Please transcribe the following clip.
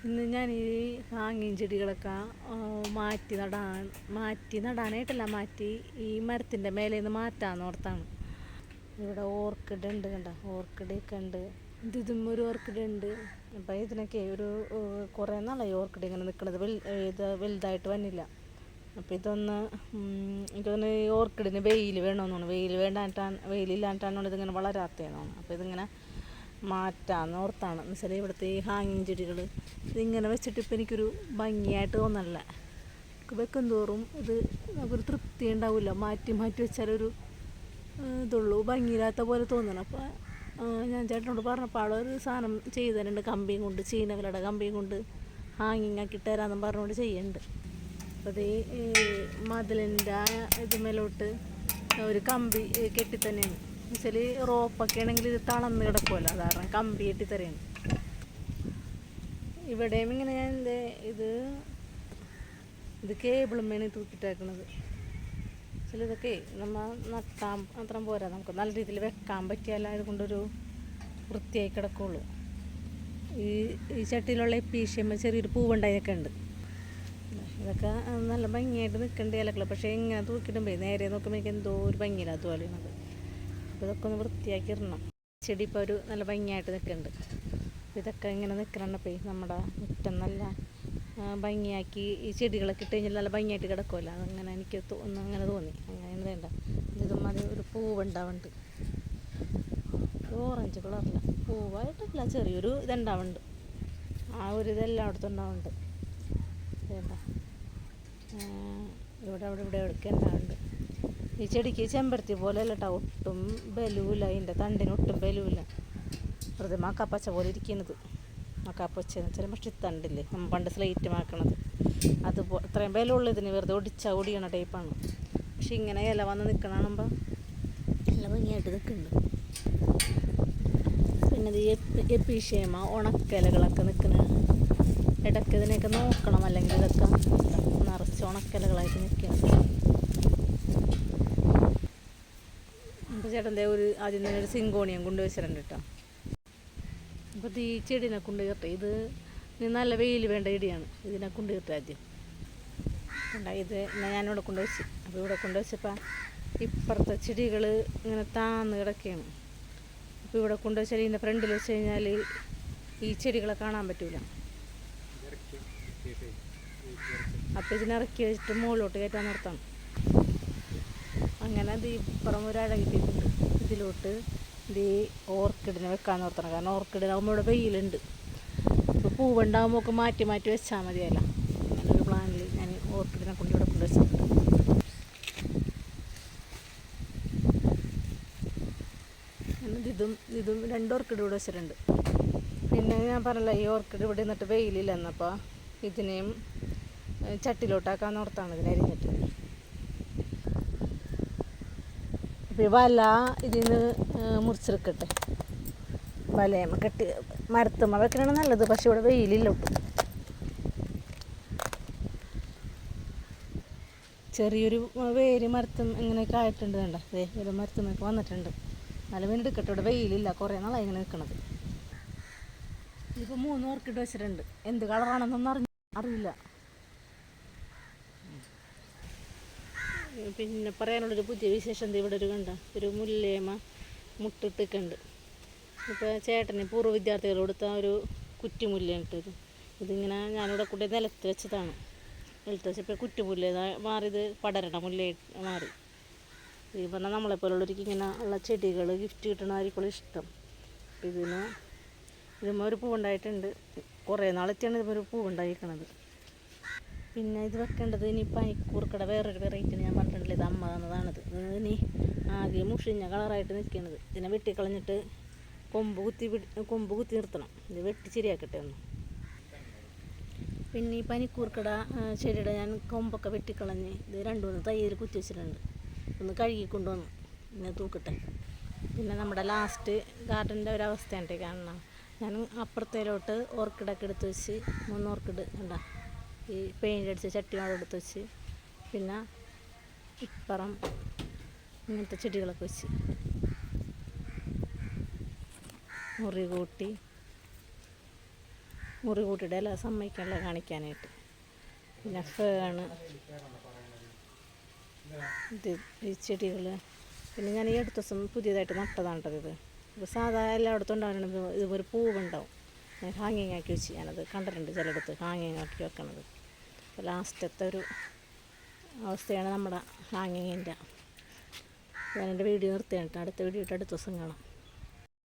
ഇന്ന് ഞാൻ ഈ ഹാങ്ങിങ് ചെടികളൊക്കെ മാറ്റി ഈ മരത്തിൻ്റെ മേലെ നിന്ന് മാറ്റാമെന്ന് ഓർത്താണ്. ഇവിടെ ഓർക്കിഡ് ഉണ്ട്, കണ്ട ഓർക്കിഡൊക്കെ ഉണ്ട്. ഇതും ഒരു ഓർക്കിഡ് ഉണ്ട്. അപ്പം ഇതിനൊക്കെ ഒരു കുറേ നാളായി ഓർക്കിഡ് ഇങ്ങനെ നിൽക്കുന്നത്. ഇത് വലുതായിട്ട് വന്നില്ല. അപ്പോൾ എനിക്കൊന്ന് ഈ ഓർക്കിഡിന് വെയിൽ വേണമെന്ന് തോന്നുന്നു. വെയിലില്ലാണ്ടാണ് ഇതിങ്ങനെ വളരാത്തതെന്ന് തോന്നുന്നു. അപ്പോൾ ഇതിങ്ങനെ മാറ്റാമെന്ന് ഓർത്താണ്. എന്നുവെച്ചാൽ ഇവിടുത്തെ ഈ ഹാങ്ങിങ് ചെടികൾ ഇതിങ്ങനെ വെച്ചിട്ട് ഇപ്പം എനിക്കൊരു ഭംഗിയായിട്ട് തോന്നണില്ല. വെക്കും തോറും ഇത് നമുക്കൊരു തൃപ്തി ഉണ്ടാവില്ല. മാറ്റി വെച്ചാലൊരു ഇതുള്ളൂ, ഭംഗിയില്ലാത്ത പോലെ തോന്നണം. അപ്പോൾ ഞാൻ ചേട്ടനോട് പറഞ്ഞപ്പോൾ ആളൊരു സാധനം ചെയ്തു തരുന്നുണ്ട്. കമ്പിയും കൊണ്ട്, ചീനവലയുടെ കമ്പിയും കൊണ്ട് ഹാങ്ങിങ് ആക്കി തരാമെന്നും പറഞ്ഞുകൊണ്ട് ചെയ്യുന്നുണ്ട്. അപ്പോൾ അത് ഈ മതിലിൻ്റെ ഇതുമേലോട്ട് ഒരു കമ്പി കെട്ടി തന്നെയാണ്. എന്നുവെച്ചാൽ റോപ്പൊക്കെ ആണെങ്കിൽ ഇത് തളർന്ന് കിടക്കുമല്ലോ, അത് കാരണം കമ്പി കെട്ടി തരുകയാണ്. ഇവിടെയും ഇങ്ങനെ ഞാൻ ഇത് കേബിളുമ്മേണ് തൂക്കിയിട്ടേക്കണത്. ഇതൊക്കെ നമ്മൾ നട്ടാൻ അത്രയും പോരാ, നമുക്ക് നല്ല രീതിയിൽ വെക്കാൻ പറ്റിയാൽ അതുകൊണ്ടൊരു വൃത്തിയായി കിടക്കുള്ളൂ. ഈ ചട്ടിയിലുള്ള എപ്പീഷ്യമ്മ ചെറിയൊരു പൂവുണ്ടായൊക്കെ ഉണ്ട്. ഇതൊക്കെ നല്ല ഭംഗിയായിട്ട് നിൽക്കേണ്ട ഇലകൾ. പക്ഷേ ഇങ്ങനെ തൂക്കിയിടുമ്പോൾ നേരെ നോക്കുമ്പോൾ എനിക്ക് എന്തോ ഒരു ഭംഗിയില്ലാത്ത പോലെയാണ്. അപ്പോൾ ഇതൊക്കെ ഒന്ന് വൃത്തിയാക്കി ഇടണം. ചെടി ഇപ്പോൾ ഒരു നല്ല ഭംഗിയായിട്ട് നിൽക്കുന്നുണ്ട്. അപ്പോൾ ഇതൊക്കെ ഇങ്ങനെ നിൽക്കണപ്പോൾ നമ്മുടെ മുറ്റം നല്ല ഭംഗിയാക്കി ഈ ചെടികളൊക്കെ ഇട്ട് കഴിഞ്ഞാൽ നല്ല ഭംഗിയായിട്ട് കിടക്കുമല്ലോ. അതങ്ങനെ എനിക്ക് അങ്ങനെ തോന്നി. അങ്ങനെ വേണ്ട, ഇതും അത് ഒരു പൂവുണ്ടാവുന്നുണ്ട്. ഓറഞ്ച് കളറില്ല, പൂവായിട്ടില്ല, ചെറിയൊരു ഇതുണ്ടാവുന്നുണ്ട്. ആ ഒരു ഇതെല്ലായിടത്തും ഉണ്ടാവുന്നുണ്ട്. വേണ്ട, ഇവിടെ ഒക്കെ ഉണ്ടാവുന്നുണ്ട്. ഈ ചെടിക്ക് ചെമ്പരത്തി പോലെ അല്ല കേട്ടോ, ഒട്ടും ബലൂല. അതിൻ്റെ തണ്ടിന് ഒട്ടും ബലൂല. വെറുതെ മക്കാപ്പച്ച പോലെ ഇരിക്കുന്നത്. മക്കാപ്പച്ച ചില പക്ഷേ തണ്ടില്ലേ, നമ്മൾ പണ്ട് സ്ലേറ്റ് മാക്കണത് അതുപോലെ അത്രയും ബലമുള്ള ഇതിന് വെറുതെ ഒടിയണ ടൈപ്പാണ്. പക്ഷെ ഇങ്ങനെ ഇല വന്ന് നിൽക്കണമ്പോൾ നല്ല ഭംഗിയായിട്ട് നിൽക്കുന്നുണ്ട്. പിന്നെ ഇത് എപ്പീഷ്യമ്മ ഉണക്കലകളൊക്കെ നിൽക്കുന്ന ഇടയ്ക്ക് ഇതിനെയൊക്കെ നോക്കണം, അല്ലെങ്കിൽ ഇതൊക്കെ നിറച്ച് ഉണക്കലകളായിട്ട് നിൽക്കുകയാണ്. അപ്പോൾ ചേട്ടൻ്റെ ആദ്യം തന്നെ ഒരു സിങ്കോണിയം കൊണ്ടുവച്ചിട്ടുണ്ട് കേട്ടോ. അപ്പോൾ ഈ ചെടീനെ കൊണ്ട് കയറട്ടെ. ഇത് നല്ല വെയിൽ വേണ്ട ചെടിയാണ്. ഇതിനെ കൊണ്ട് കയറട്ടെ ആദ്യം. ഇത് ഞാനിവിടെ കൊണ്ടുവച്ച്. അപ്പോൾ ഇവിടെ കൊണ്ടുവച്ചപ്പോൾ ഇപ്പുറത്തെ ചെടികൾ ഇങ്ങനെ താന്ന് കിടക്കുകയാണ്. അപ്പോൾ ഇവിടെ കൊണ്ടുവച്ചാൽ ഇതിൻ്റെ ഫ്രണ്ടിൽ വെച്ച് കഴിഞ്ഞാൽ ഈ ചെടികളെ കാണാൻ പറ്റില്ല. അപ്പോൾ ഇതിനിറക്കി വെച്ചിട്ട് മുകളിലോട്ട് കയറ്റാൻ നിർത്തണം. അങ്ങനെ അത് ഇപ്പുറം ഒരു അഴകിട്ടിട്ടുണ്ട്. ഇതിലോട്ട് ഇത് ഓർക്കിഡിനെ വെക്കാൻ നിർത്തണം. കാരണം ഓർക്കിഡിനാകുമ്പോൾ ഇവിടെ വെയിലുണ്ട്. ഇപ്പോൾ പൂവുണ്ടാകുമ്പോൾ ഒക്കെ മാറ്റി വെച്ചാൽ മതിയല്ല. അങ്ങനെ ഒരു പ്ലാനിൽ ഞാൻ ഓർക്കിഡിനെ കൊണ്ട് ഇവിടെ കൊണ്ടുവച്ചിട്ടുണ്ട്. ഇതും 2 ഓർക്കിഡ് ഇവിടെ വെച്ചിട്ടുണ്ട്. പിന്നെ ഞാൻ പറഞ്ഞില്ല, ഈ ഓർക്കിഡ് ഇവിടെ നിന്നിട്ട് വെയിലില്ല എന്നപ്പോൾ ഇതിനെയും ചട്ടിലോട്ടാക്കാൻ ഓർത്താണ് ഇതിനരിഞ്ഞിട്ട്. അപ്പോൾ വല ഇതിൽ നിന്ന് മുറിച്ചെടുക്കട്ടെ. വലയമ്മ കെട്ടി മരത്തുമ്മ വെക്കണതാണ് നല്ലത്. പക്ഷെ ഇവിടെ വെയിലില്ല ഒട്ടും. ചെറിയൊരു വേര് മരത്തും ഇങ്ങനെയൊക്കെ ആയിട്ടുണ്ട്. വേണ്ട, ഒരു മരത്തുമ്മയൊക്കെ വന്നിട്ടുണ്ട്. നല്ല വീണ്ടും എടുക്കട്ടെ. ഇവിടെ വെയിലില്ല, കുറേ നാളായി ഇങ്ങനെ നിൽക്കണത്. ഇപ്പോൾ 3 ഓർക്കിഡ് വെച്ചിട്ടുണ്ട്. എന്ത് കളറാണെന്നൊന്നും അറിയില്ല. പിന്നെ പറയാനുള്ളൊരു പുതിയ വിശേഷം ഇവിടെ ഒരു മുല്ലേമ്മ മുട്ടിട്ടൊക്കെയുണ്ട്. ഇപ്പോൾ ചേട്ടന് പൂർവ്വ വിദ്യാർത്ഥികൾ കൊടുത്ത ഒരു കുറ്റിമുല്ലാണ് ഇട്ടത്. ഇതിങ്ങനെ ഞാനിവിടെ കൂടെ നിലത്ത് വെച്ചതാണ്. നിലത്ത് വെച്ചപ്പോൾ കുറ്റിമുല്ല മാറിയത് പടരണ മുല്ല മാറി. ഈ പറഞ്ഞാൽ നമ്മളെപ്പോലുള്ളവർക്ക് ഇങ്ങനെ ഉള്ള ചെടികൾ ഗിഫ്റ്റ് കിട്ടണമായിരിക്കും ഇഷ്ടം. ഇതുമ്മ ഒരു പൂവുണ്ടായിട്ടുണ്ട്. കുറേ നാളെത്തിയാണ് ഇതുമൊരു പൂവുണ്ടായിരിക്കണത്. പിന്നെ ഇത് വെക്കേണ്ടത് ഇനി പനിക്കൂർക്കട വേറൊരു വെറൈറ്റിന് ഞാൻ പറഞ്ഞിട്ടില്ല. ഇത് അമ്മ തന്നതാണിത്. ഇനി ആദ്യം മുഷിഞ്ഞ കളറായിട്ട് നിൽക്കുന്നത്. ഇതിനെ വെട്ടിക്കളഞ്ഞിട്ട് കൊമ്പ് കുത്തി നിർത്തണം. ഇത് വെട്ടി ശരിയാക്കട്ടെ ഒന്ന്. പിന്നെ ഈ പനിക്കൂർക്കട ചെടിയുടെ ഞാൻ കൊമ്പൊക്കെ വെട്ടിക്കളഞ്ഞ് ഇത് 2-3 തയ്യൽ കുത്തി വെച്ചിട്ടുണ്ട്. ഒന്ന് കഴുകി കൊണ്ടുവന്നു പിന്നെ തൂക്കട്ടെ. പിന്നെ നമ്മുടെ ലാസ്റ്റ് ഗാർഡൻ്റെ ഒരവസ്ഥയുണ്ട് കാണണം. ഞാൻ അപ്പുറത്തേലോട്ട് ഓർക്കിഡൊക്കെ എടുത്ത് വെച്ച് 3 ഓർക്കിഡ് കണ്ട ഈ പെയിൻ്റ് അടിച്ച ചട്ടിയോടെ എടുത്ത് വെച്ച്, പിന്നെ ഇപ്പുറം ഇങ്ങനത്തെ ചെടികളൊക്കെ വെച്ച് മുറി കൂട്ടി മുറി കൂട്ടിയിട്ട് എല്ലാം സമ്മതിക്കാനുള്ള കാണിക്കാനായിട്ട്. പിന്നെ ഫേണ്, ഇത് ഈ ചെടികൾ. പിന്നെ ഞാൻ ഈ അടുത്ത ദിവസം പുതിയതായിട്ട് നട്ടതാണ് കേട്ടത് ഇത്. ഇപ്പോൾ സാധാ എല്ലായിടത്തും ഉണ്ടാകുന്നത് ഇതുപോലെ പൂവുണ്ടാവും. ഞാൻ ഹാങ്ങിങ് ആക്കി വെച്ച്, ഞാനത് കണ്ടിട്ടുണ്ട് ചിലയിടത്ത് ഹാങ്ങിങ് ആക്കി വെക്കണത്. അപ്പോൾ ലാസ്റ്റത്തെ ഒരു അവസ്ഥയാണ് നമ്മുടെ ഹാങ്ങിങ്ങിൻ്റെ. ഞാൻ എൻ്റെ വീഡിയോ നിർത്തിയാണ്. അടുത്ത വീഡിയോ അടുത്ത ദിവസം കാണാം.